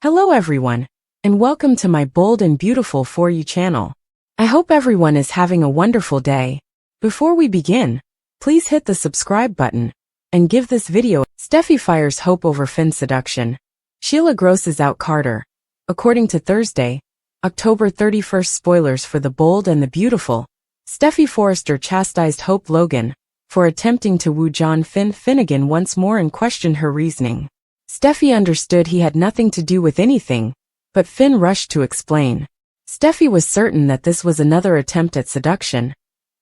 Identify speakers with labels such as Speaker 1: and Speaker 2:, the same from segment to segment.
Speaker 1: Hello everyone, and welcome to my Bold and Beautiful For You channel. I hope everyone is having a wonderful day. Before we begin, please hit the subscribe button and give this video. Steffy fires Hope over Finn seduction. Sheila grosses out Carter. According to Thursday, October 31st spoilers for The Bold and the Beautiful, Steffy Forrester chastised Hope Logan for attempting to woo John Finnegan once more and questioned her reasoning. Steffy understood he had nothing to do with anything, but Finn rushed to explain. Steffy was certain that this was another attempt at seduction,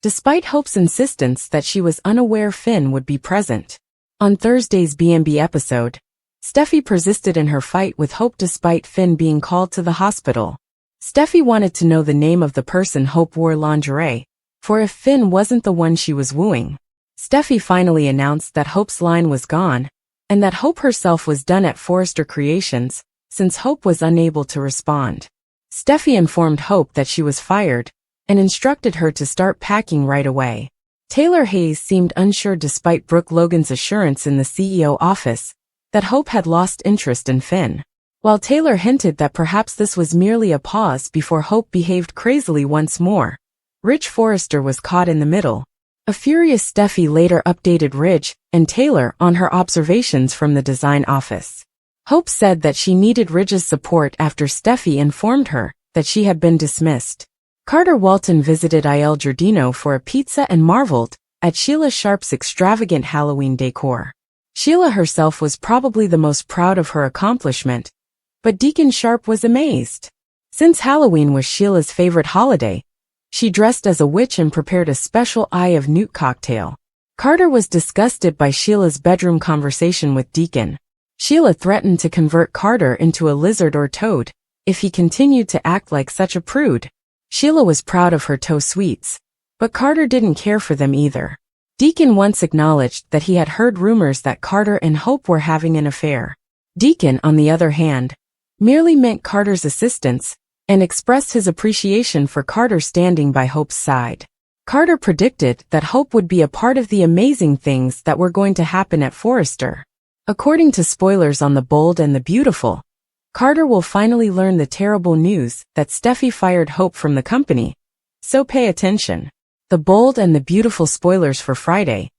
Speaker 1: despite Hope's insistence that she was unaware Finn would be present. On Thursday's B&B episode, Steffy persisted in her fight with Hope despite Finn being called to the hospital. Steffy wanted to know the name of the person Hope wore lingerie for if Finn wasn't the one she was wooing. Steffy finally announced that Hope's line was gone, and that Hope herself was done at Forrester Creations, since Hope was unable to respond. Steffy informed Hope that she was fired, and instructed her to start packing right away. Taylor Hayes seemed unsure despite Brooke Logan's assurance in the CEO office that Hope had lost interest in Finn. While Taylor hinted that perhaps this was merely a pause before Hope behaved crazily once more, Ridge Forrester was caught in the middle. A furious Steffy later updated Ridge and Taylor on her observations from the design office. Hope said that she needed Ridge's support after Steffy informed her that she had been dismissed. Carter Walton visited Il Giardino for a pizza and marveled at Sheila Sharp's extravagant Halloween decor. Sheila herself was probably the most proud of her accomplishment, but Deacon Sharp was amazed. Since Halloween was Sheila's favorite holiday, she dressed as a witch and prepared a special Eye of Newt cocktail. Carter was disgusted by Sheila's bedroom conversation with Deacon. Sheila threatened to convert Carter into a lizard or toad if he continued to act like such a prude. Sheila was proud of her toe sweets, but Carter didn't care for them either. Deacon once acknowledged that he had heard rumors that Carter and Hope were having an affair. Deacon, on the other hand, merely meant Carter's assistance and expressed his appreciation for Carter standing by Hope's side. Carter predicted that Hope would be a part of the amazing things that were going to happen at Forrester. According to spoilers on The Bold and the Beautiful, Carter will finally learn the terrible news that Steffy fired Hope from the company, so pay attention. The Bold and the Beautiful spoilers for Friday,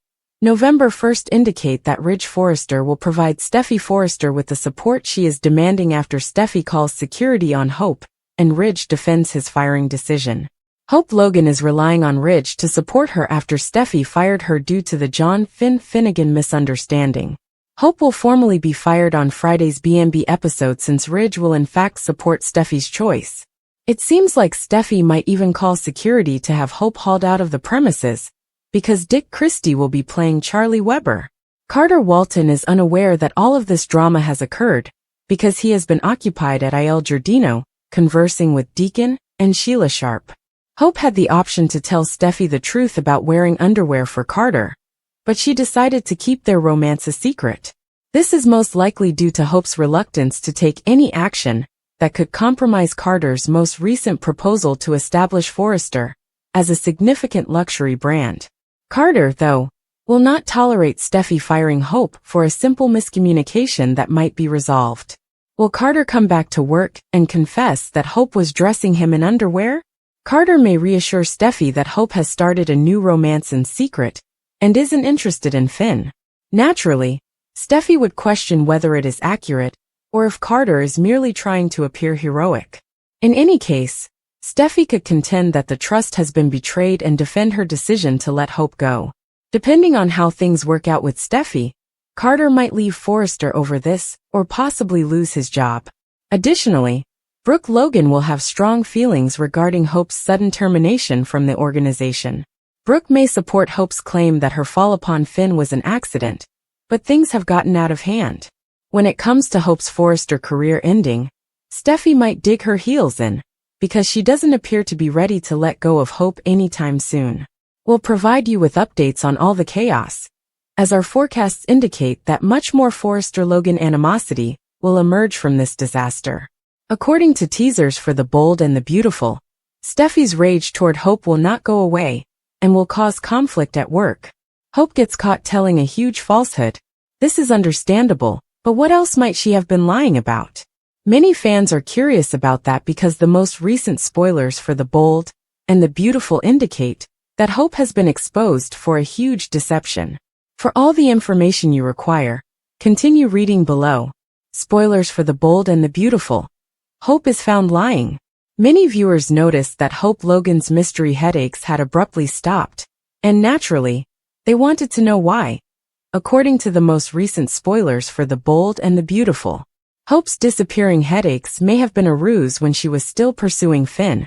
Speaker 1: November 1st indicate that Ridge Forrester will provide Steffy Forrester with the support she is demanding after Steffy calls security on Hope, and Ridge defends his firing decision. Hope Logan is relying on Ridge to support her after Steffy fired her due to the John Finnegan misunderstanding. Hope will formally be fired on Friday's B&B episode since Ridge will in fact support Steffy's choice. It seems like Steffy might even call security to have Hope hauled out of the premises, because Dick Christie will be playing Charlie Weber. Carter Walton is unaware that all of this drama has occurred, because he has been occupied at Il Giardino, conversing with Deacon and Sheila Sharp. Hope had the option to tell Steffy the truth about wearing underwear for Carter, but she decided to keep their romance a secret. This is most likely due to Hope's reluctance to take any action that could compromise Carter's most recent proposal to establish Forrester as a significant luxury brand. Carter, though, will not tolerate Steffy firing Hope for a simple miscommunication that might be resolved. Will Carter come back to work and confess that Hope was dressing him in underwear? Carter may reassure Steffy that Hope has started a new romance in secret and isn't interested in Finn. Naturally, Steffy would question whether it is accurate or if Carter is merely trying to appear heroic. In any case, Steffy could contend that the trust has been betrayed and defend her decision to let Hope go. Depending on how things work out with Steffy, Carter might leave Forrester over this, or possibly lose his job. Additionally, Brooke Logan will have strong feelings regarding Hope's sudden termination from the organization. Brooke may support Hope's claim that her fall upon Finn was an accident, but things have gotten out of hand. When it comes to Hope's Forrester career ending, Steffy might dig her heels in, because she doesn't appear to be ready to let go of Hope anytime soon. We'll provide you with updates on all the chaos, as our forecasts indicate that much more Forrester-Logan animosity will emerge from this disaster. According to teasers for The Bold and the Beautiful, Steffy's rage toward Hope will not go away and will cause conflict at work. Hope gets caught telling a huge falsehood. This is understandable, but what else might she have been lying about? Many fans are curious about that because the most recent spoilers for The Bold and the Beautiful indicate that Hope has been exposed for a huge deception. For all the information you require, continue reading below. Spoilers for The Bold and the Beautiful. Hope is found lying. Many viewers noticed that Hope Logan's mystery headaches had abruptly stopped, and naturally, they wanted to know why. According to the most recent spoilers for The Bold and the Beautiful, Hope's disappearing headaches may have been a ruse when she was still pursuing Finn,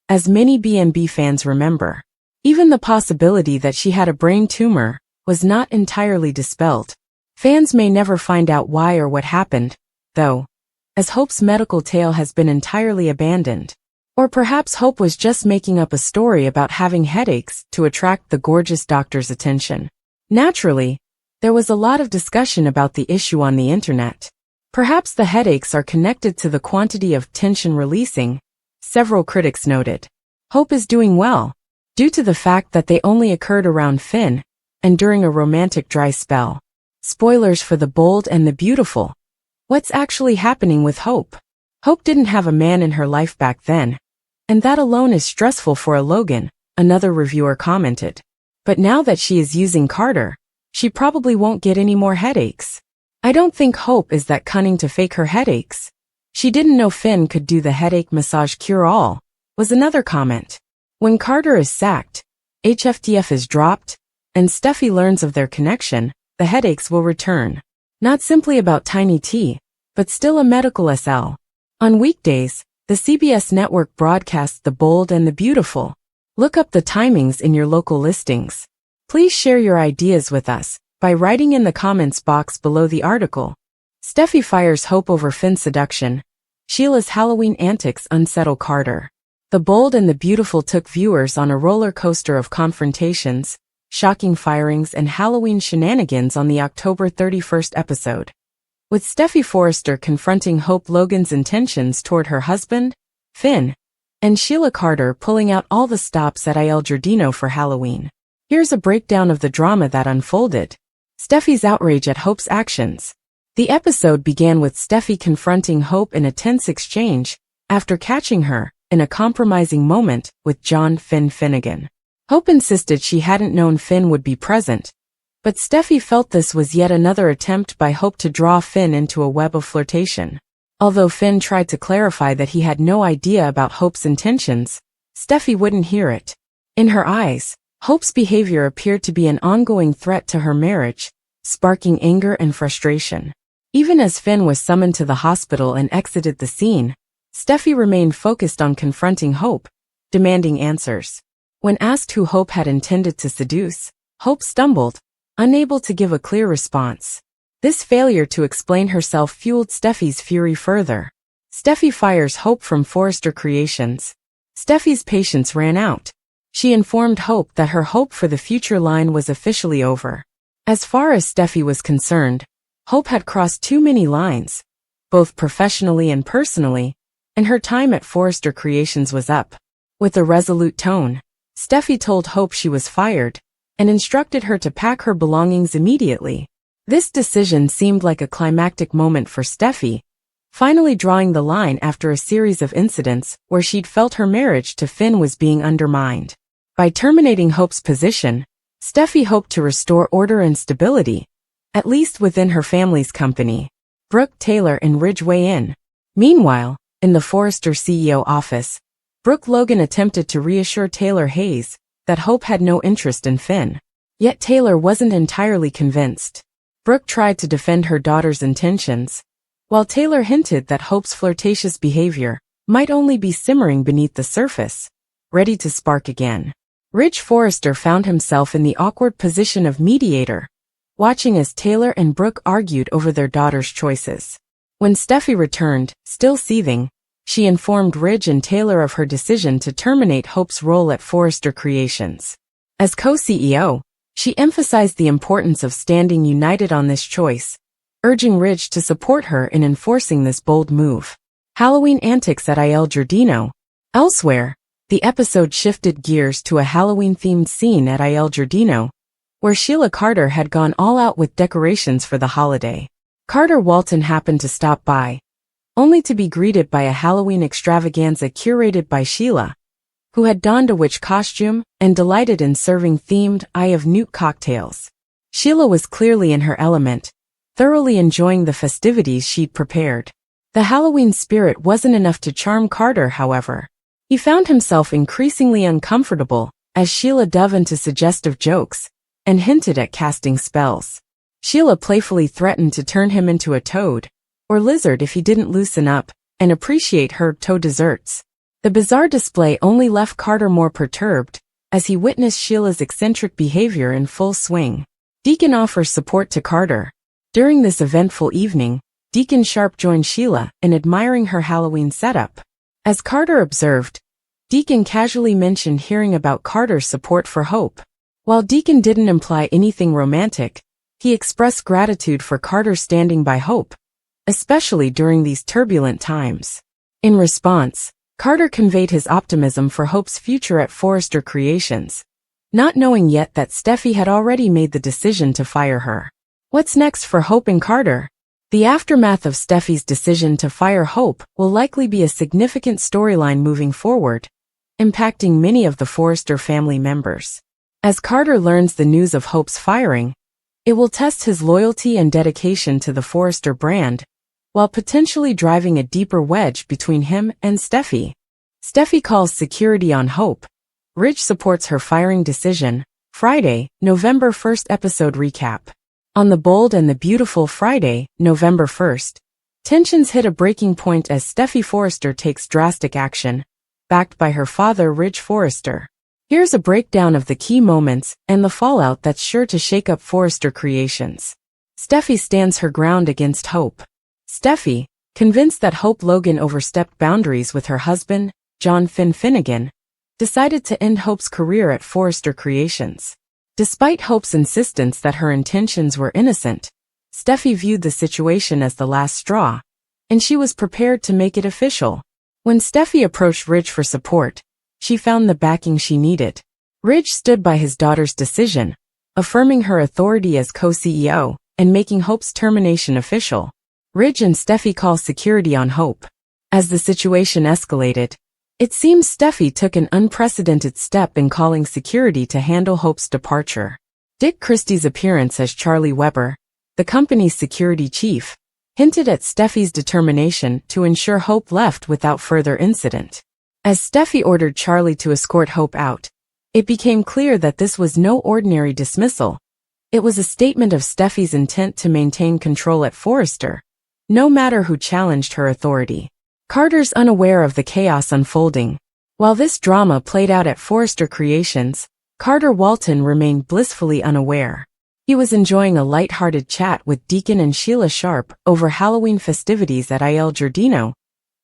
Speaker 1: as many B&B fans remember. Even the possibility that she had a brain tumor was not entirely dispelled. Fans may never find out why or what happened, though, as Hope's medical tale has been entirely abandoned. Or perhaps Hope was just making up a story about having headaches to attract the gorgeous doctor's attention. Naturally, there was a lot of discussion about the issue on the internet. Perhaps the headaches are connected to the quantity of tension releasing, several critics noted. Hope is doing well, due to the fact that they only occurred around Finn, and during a romantic dry spell. Spoilers for The Bold and the Beautiful. What's actually happening with Hope? Hope didn't have a man in her life back then, and that alone is stressful for a Logan, another reviewer commented. But now that she is using Carter, she probably won't get any more headaches. I don't think Hope is that cunning to fake her headaches. She didn't know Finn could do the headache massage cure-all, was another comment. When Carter is sacked, HFTF is dropped, and Steffy learns of their connection, the headaches will return. Not simply about Tiny T, but still a medical SL. On weekdays, the CBS network broadcasts The Bold and the Beautiful. Look up the timings in your local listings. Please share your ideas with us by writing in the comments box below the article. Steffy fires Hope over Finn's seduction. Sheila's Halloween antics unsettle Carter. The Bold and the Beautiful took viewers on a roller coaster of confrontations, shocking firings and Halloween shenanigans on the October 31st episode. With Steffy Forrester confronting Hope Logan's intentions toward her husband, Finn, and Sheila Carter pulling out all the stops at Il Giardino for Halloween. Here's a breakdown of the drama that unfolded. Steffy's outrage at Hope's actions. The episode began with Steffy confronting Hope in a tense exchange, after catching her in a compromising moment with John Finn Finnegan. Hope insisted she hadn't known Finn would be present, but Steffy felt this was yet another attempt by Hope to draw Finn into a web of flirtation. Although Finn tried to clarify that he had no idea about Hope's intentions, Steffy wouldn't hear it. In her eyes, Hope's behavior appeared to be an ongoing threat to her marriage, sparking anger and frustration. Even as Finn was summoned to the hospital and exited the scene, Steffy remained focused on confronting Hope, demanding answers. When asked who Hope had intended to seduce, Hope stumbled, unable to give a clear response. This failure to explain herself fueled Steffy's fury further. Steffy fires Hope from Forrester Creations. Steffy's patience ran out. She informed Hope that her hope for the future line was officially over. As far as Steffy was concerned, Hope had crossed too many lines, both professionally and personally, and her time at Forrester Creations was up. With a resolute tone, Steffy told Hope she was fired, and instructed her to pack her belongings immediately. This decision seemed like a climactic moment for Steffy, finally drawing the line after a series of incidents where she'd felt her marriage to Finn was being undermined. By terminating Hope's position, Steffy hoped to restore order and stability, at least within her family's company. Brooke, Taylor, and Ridge weigh in. Meanwhile, in the Forrester CEO office, Brooke Logan attempted to reassure Taylor Hayes that Hope had no interest in Finn. Yet Taylor wasn't entirely convinced. Brooke tried to defend her daughter's intentions, while Taylor hinted that Hope's flirtatious behavior might only be simmering beneath the surface, ready to spark again. Ridge Forrester found himself in the awkward position of mediator, watching as Taylor and Brooke argued over their daughter's choices. When Steffy returned, still seething, she informed Ridge and Taylor of her decision to terminate Hope's role at Forrester Creations. As co-CEO, she emphasized the importance of standing united on this choice, urging Ridge to support her in enforcing this bold move. Halloween antics at Il Giardino. Elsewhere, the episode shifted gears to a Halloween-themed scene at Il Giardino, where Sheila Carter had gone all out with decorations for the holiday. Carter Walton happened to stop by, only to be greeted by a Halloween extravaganza curated by Sheila, who had donned a witch costume and delighted in serving themed Eye of Newt cocktails. Sheila was clearly in her element, thoroughly enjoying the festivities she'd prepared. The Halloween spirit wasn't enough to charm Carter, however. He found himself increasingly uncomfortable as Sheila dove into suggestive jokes and hinted at casting spells. Sheila playfully threatened to turn him into a toad or lizard if he didn't loosen up and appreciate her toe desserts. The bizarre display only left Carter more perturbed as he witnessed Sheila's eccentric behavior in full swing. Deacon offers support to Carter. During this eventful evening, Deacon Sharp joined Sheila in admiring her Halloween setup. As Carter observed, Deacon casually mentioned hearing about Carter's support for Hope. While Deacon didn't imply anything romantic, he expressed gratitude for Carter standing by Hope, especially during these turbulent times. In response, Carter conveyed his optimism for Hope's future at Forrester Creations, not knowing yet that Steffy had already made the decision to fire her. What's next for Hope and Carter? The aftermath of Steffy's decision to fire Hope will likely be a significant storyline moving forward, impacting many of the Forrester family members. As Carter learns the news of Hope's firing, it will test his loyalty and dedication to the Forrester brand, while potentially driving a deeper wedge between him and Steffy. Steffy calls security on Hope. Ridge supports her firing decision. Friday, November 1st episode recap. On the Bold and the Beautiful Friday, November 1st, tensions hit a breaking point as Steffy Forrester takes drastic action, backed by her father Ridge Forrester. Here's a breakdown of the key moments and the fallout that's sure to shake up Forrester Creations. Steffy stands her ground against Hope. Steffy, convinced that Hope Logan overstepped boundaries with her husband, John Finnegan, decided to end Hope's career at Forrester Creations. Despite Hope's insistence that her intentions were innocent, Steffy viewed the situation as the last straw, and she was prepared to make it official. When Steffy approached Ridge for support, she found the backing she needed. Ridge stood by his daughter's decision, affirming her authority as co-CEO and making Hope's termination official. Ridge and Steffy call security on Hope. As the situation escalated, it seems Steffy took an unprecedented step in calling security to handle Hope's departure. Dick Christie's appearance as Charlie Weber, the company's security chief, hinted at Steffy's determination to ensure Hope left without further incident. As Steffy ordered Charlie to escort Hope out, it became clear that this was no ordinary dismissal. It was a statement of Steffy's intent to maintain control at Forrester, no matter who challenged her authority. Carter's unaware of the chaos unfolding. While this drama played out at Forrester Creations, Carter Walton remained blissfully unaware. He was enjoying a light-hearted chat with Deacon and Sheila Sharp over Halloween festivities at Il Giardino,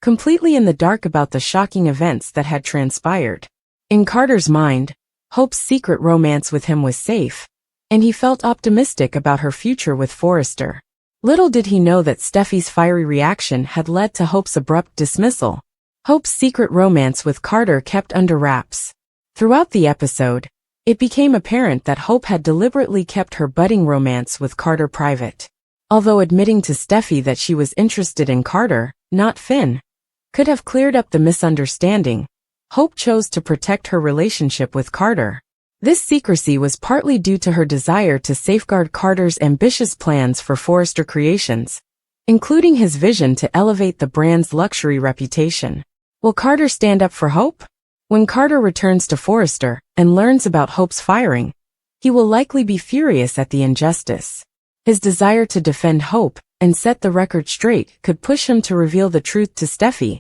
Speaker 1: completely in the dark about the shocking events that had transpired. In Carter's mind, Hope's secret romance with him was safe, and he felt optimistic about her future with Forrester. Little did he know that Steffy's fiery reaction had led to Hope's abrupt dismissal. Hope's secret romance with Carter kept under wraps. Throughout the episode, it became apparent that Hope had deliberately kept her budding romance with Carter private. Although admitting to Steffy that she was interested in Carter, not Finn, could have cleared up the misunderstanding, Hope chose to protect her relationship with Carter. This secrecy was partly due to her desire to safeguard Carter's ambitious plans for Forrester Creations, including his vision to elevate the brand's luxury reputation. Will Carter stand up for Hope? When Carter returns to Forrester and learns about Hope's firing, he will likely be furious at the injustice. His desire to defend Hope and set the record straight could push him to reveal the truth to Steffy,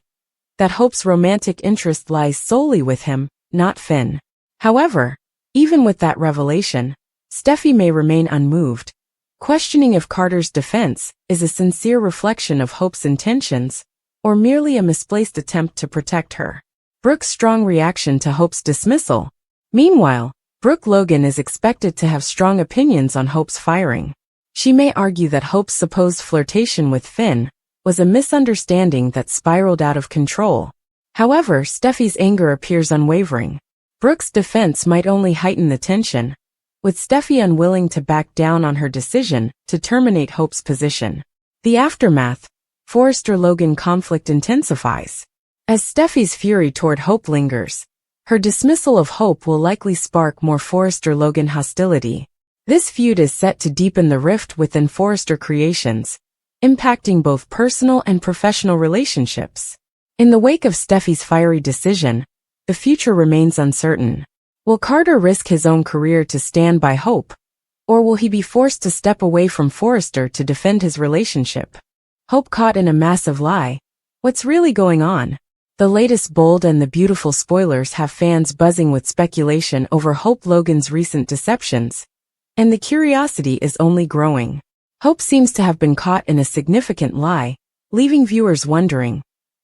Speaker 1: that Hope's romantic interest lies solely with him, not Finn. However, even with that revelation, Steffy may remain unmoved, questioning if Carter's defense is a sincere reflection of Hope's intentions or merely a misplaced attempt to protect her. Brooke's strong reaction to Hope's dismissal. Meanwhile, Brooke Logan is expected to have strong opinions on Hope's firing. She may argue that Hope's supposed flirtation with Finn was a misunderstanding that spiraled out of control. However, Steffy's anger appears unwavering. Brooke's defense might only heighten the tension, with Steffy unwilling to back down on her decision to terminate Hope's position. The aftermath. Forrester-Logan conflict intensifies. As Steffy's fury toward Hope lingers, her dismissal of Hope will likely spark more Forrester-Logan hostility. This feud is set to deepen the rift within Forrester Creations, impacting both personal and professional relationships. In the wake of Steffy's fiery decision, the future remains uncertain. Will Carter risk his own career to stand by Hope, or will he be forced to step away from Forrester to defend his relationship? Hope caught in a massive lie. What's really going on? The latest Bold and the Beautiful spoilers have fans buzzing with speculation over Hope Logan's recent deceptions, and the curiosity is only growing. Hope seems to have been caught in a significant lie, leaving viewers wondering,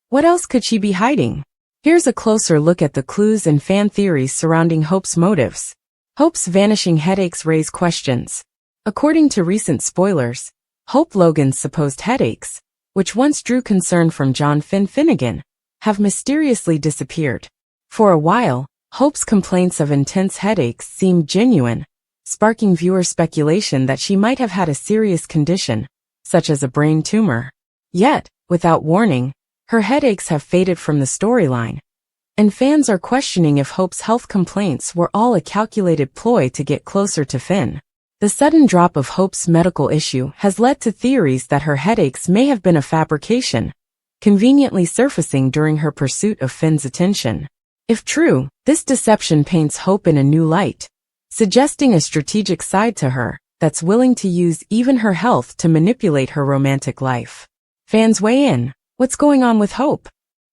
Speaker 1: what else could she be hiding? Here's a closer look at the clues and fan theories surrounding Hope's motives. Hope's vanishing headaches raise questions. According to recent spoilers, Hope Logan's supposed headaches, which once drew concern from John Finnegan, have mysteriously disappeared. For a while, Hope's complaints of intense headaches seemed genuine, sparking viewer speculation that she might have had a serious condition, such as a brain tumor. Yet, without warning, her headaches have faded from the storyline, and fans are questioning if Hope's health complaints were all a calculated ploy to get closer to Finn. The sudden drop of Hope's medical issue has led to theories that her headaches may have been a fabrication, conveniently surfacing during her pursuit of Finn's attention. If true, this deception paints Hope in a new light, suggesting a strategic side to her that's willing to use even her health to manipulate her romantic life. Fans weigh in. What's going on with Hope?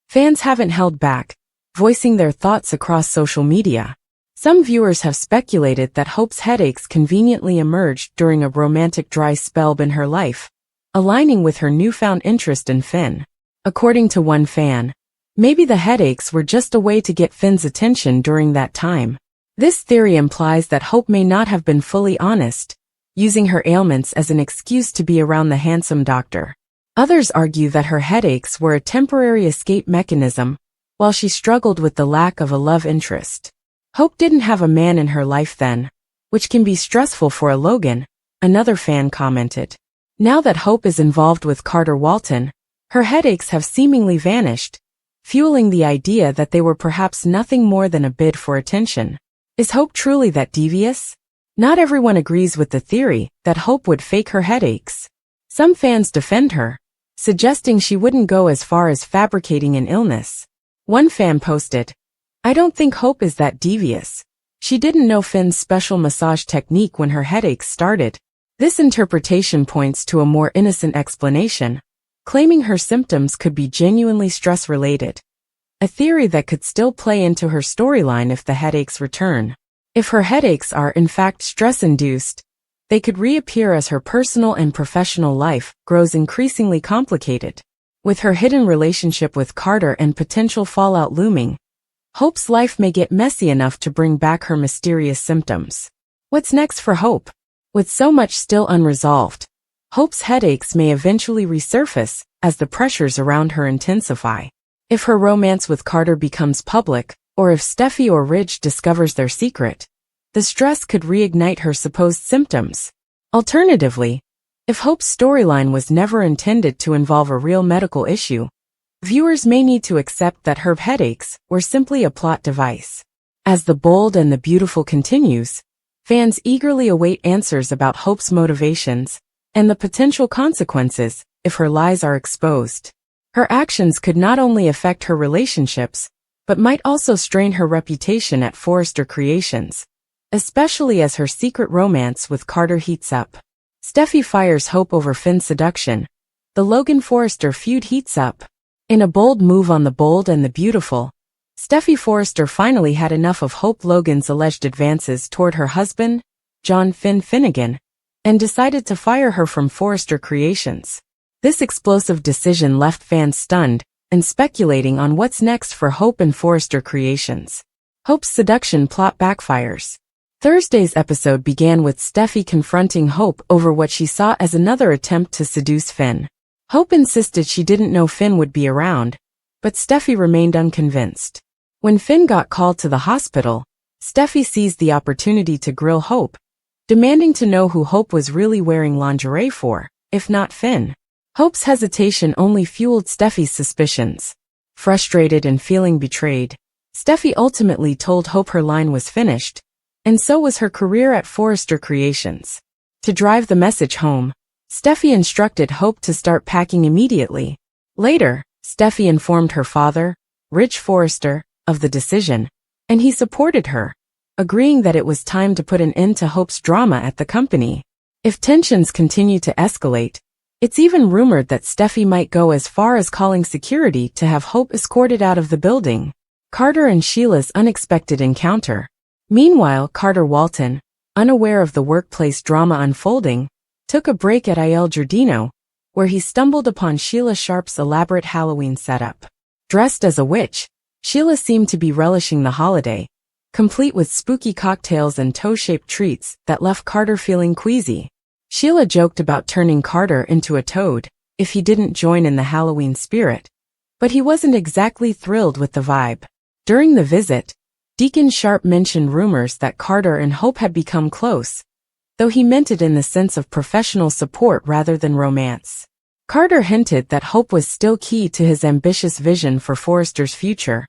Speaker 1: Fans haven't held back, voicing their thoughts across social media. Some viewers have speculated that Hope's headaches conveniently emerged during a romantic dry spell in her life, aligning with her newfound interest in Finn. According to one fan, maybe the headaches were just a way to get Finn's attention during that time. This theory implies that Hope may not have been fully honest, using her ailments as an excuse to be around the handsome doctor. Others argue that her headaches were a temporary escape mechanism, while she struggled with the lack of a love interest. Hope didn't have a man in her life then, which can be stressful for a Logan, another fan commented. Now that Hope is involved with Carter Walton, her headaches have seemingly vanished, fueling the idea that they were perhaps nothing more than a bid for attention. Is Hope truly that devious? Not everyone agrees with the theory that Hope would fake her headaches. Some fans defend her, suggesting she wouldn't go as far as fabricating an illness. One fan posted, "I don't think Hope is that devious. She didn't know Finn's special massage technique when her headaches started." This interpretation points to a more innocent explanation, claiming her symptoms could be genuinely stress-related. A theory that could still play into her storyline if the headaches return. If her headaches are in fact stress-induced, they could reappear as her personal and professional life grows increasingly complicated. With her hidden relationship with Carter and potential fallout looming, Hope's life may get messy enough to bring back her mysterious symptoms. What's next for Hope? With so much still unresolved, Hope's headaches may eventually resurface as the pressures around her intensify. If her romance with Carter becomes public, or if Steffy or Ridge discovers their secret, the stress could reignite her supposed symptoms. Alternatively, if Hope's storyline was never intended to involve a real medical issue, viewers may need to accept that her headaches were simply a plot device. As The Bold and the Beautiful continues, fans eagerly await answers about Hope's motivations and the potential consequences if her lies are exposed. Her actions could not only affect her relationships, but might also strain her reputation at Forrester Creations, especially as her secret romance with Carter heats up. Steffy fires Hope over Finn's seduction. The Logan-Forrester feud heats up. In a bold move on The Bold and the Beautiful, Steffy Forrester finally had enough of Hope Logan's alleged advances toward her husband, John Finnegan, and decided to fire her from Forrester Creations. This explosive decision left fans stunned and speculating on what's next for Hope and Forrester Creations. Hope's seduction plot backfires. Thursday's episode began with Steffy confronting Hope over what she saw as another attempt to seduce Finn. Hope insisted she didn't know Finn would be around, but Steffy remained unconvinced. When Finn got called to the hospital, Steffy seized the opportunity to grill Hope, demanding to know who Hope was really wearing lingerie for, if not Finn. Hope's hesitation only fueled Steffy's suspicions. Frustrated and feeling betrayed, Steffy ultimately told Hope her line was finished, and so was her career at Forrester Creations. To drive the message home, Steffy instructed Hope to start packing immediately. Later, Steffy informed her father, Rich Forrester, of the decision, and he supported her, agreeing that it was time to put an end to Hope's drama at the company. If tensions continue to escalate, it's even rumored that Steffy might go as far as calling security to have Hope escorted out of the building. Carter and Sheila's unexpected encounter. Meanwhile, Carter Walton, unaware of the workplace drama unfolding, took a break at Il Giardino, where he stumbled upon Sheila Sharp's elaborate Halloween setup. Dressed as a witch, Sheila seemed to be relishing the holiday, complete with spooky cocktails and toe-shaped treats that left Carter feeling queasy. Sheila joked about turning Carter into a toad if he didn't join in the Halloween spirit, but he wasn't exactly thrilled with the vibe. During the visit, Deacon Sharp mentioned rumors that Carter and Hope had become close, though he meant it in the sense of professional support rather than romance. Carter hinted that Hope was still key to his ambitious vision for Forrester's future,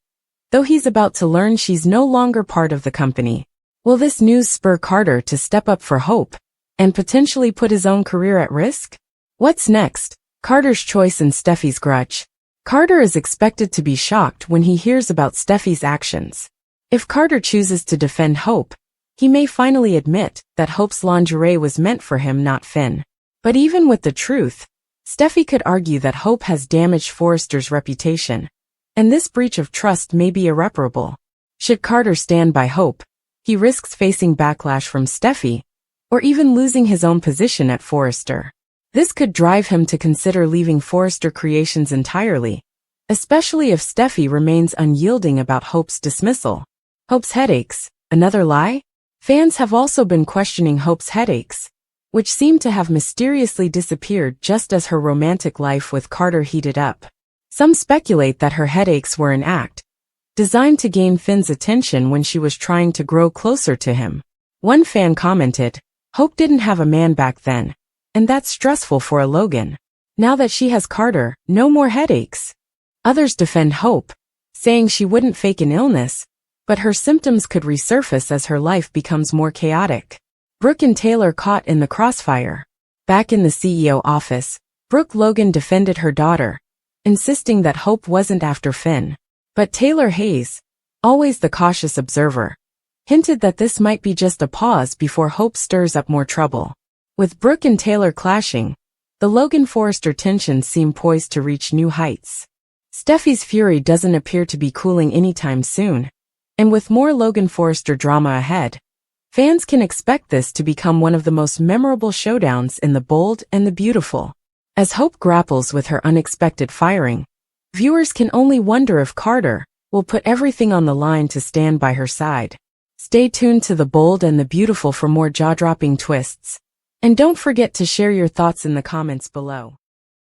Speaker 1: though he's about to learn she's no longer part of the company. Will this news spur Carter to step up for Hope and potentially put his own career at risk? What's next? Carter's choice and Steffy's grudge. Carter is expected to be shocked when he hears about Steffy's actions. If Carter chooses to defend Hope, he may finally admit that Hope's lingerie was meant for him, not Finn. But even with the truth, Steffy could argue that Hope has damaged Forrester's reputation, and this breach of trust may be irreparable. Should Carter stand by Hope, he risks facing backlash from Steffy, or even losing his own position at Forrester. This could drive him to consider leaving Forrester Creations entirely, especially if Steffy remains unyielding about Hope's dismissal. Hope's headaches, another lie? Fans have also been questioning Hope's headaches, which seem to have mysteriously disappeared just as her romantic life with Carter heated up. Some speculate that her headaches were an act, designed to gain Finn's attention when she was trying to grow closer to him. One fan commented, "Hope didn't have a man back then, and that's stressful for a Logan. Now that she has Carter, no more headaches." Others defend Hope, saying she wouldn't fake an illness, but her symptoms could resurface as her life becomes more chaotic. Brooke and Taylor caught in the crossfire. Back in the CEO office, Brooke Logan defended her daughter, insisting that Hope wasn't after Finn. But Taylor Hayes, always the cautious observer, hinted that this might be just a pause before Hope stirs up more trouble. With Brooke and Taylor clashing, the Logan-Forrester tensions seem poised to reach new heights. Steffy's fury doesn't appear to be cooling anytime soon, and with more Logan-Forrester drama ahead, fans can expect this to become one of the most memorable showdowns in The Bold and the Beautiful. As Hope grapples with her unexpected firing, viewers can only wonder if Carter will put everything on the line to stand by her side. Stay tuned to The Bold and the Beautiful for more jaw-dropping twists. And don't forget to share your thoughts in the comments below.